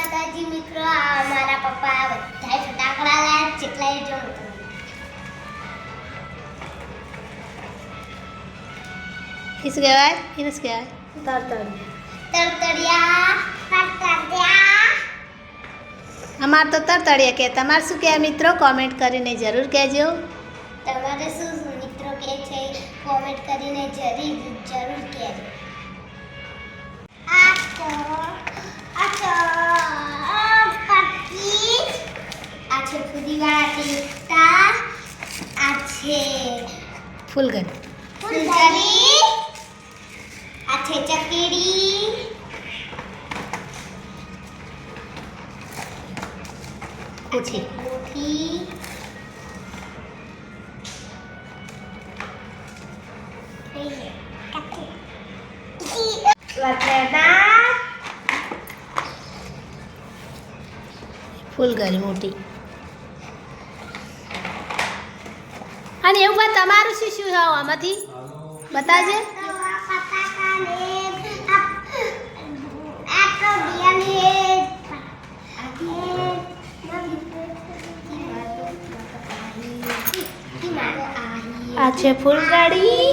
માતાજી મિત્રો, આ મારા પપ્પા બધા ફટાકડા લાયા જેટલા જો किस कहेवाय किस कहेवाय તરતડિયા અમાર તો તરતડિયા કે તમાર શું કહે મિત્રો કોમેન્ટ કરીને જરૂર કહેજો. તમારે શું મિત્રો કે છે કોમેન્ટ કરીને જરૂર કહેજો. આ છે ફુદીવાળા ટીકા, આ છે ફૂલગઢ ફૂલગરી, આ છે ચકેડી, આ છે કોઠી, ફૂલગઢ મોટી. અને એવું વાત તમારું શું શું છે આમાંથી બતાજે. આ છે ફૂલગાડી,